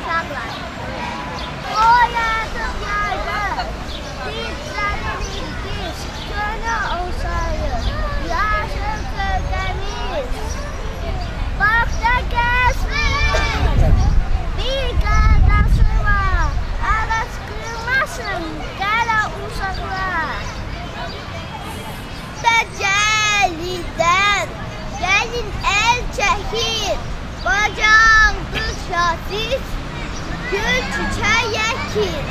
uşaqlar. Oyadım yardı, dizlərimin diz, gönə olsaydı, yaşıl gövdəmiz. Baxda gəzmin, bir qardaşı var, ağac qırmasın, qələ uşaqlar. Gəlin el çəkir, bacağın qış yatır, gül çiçək yəkir.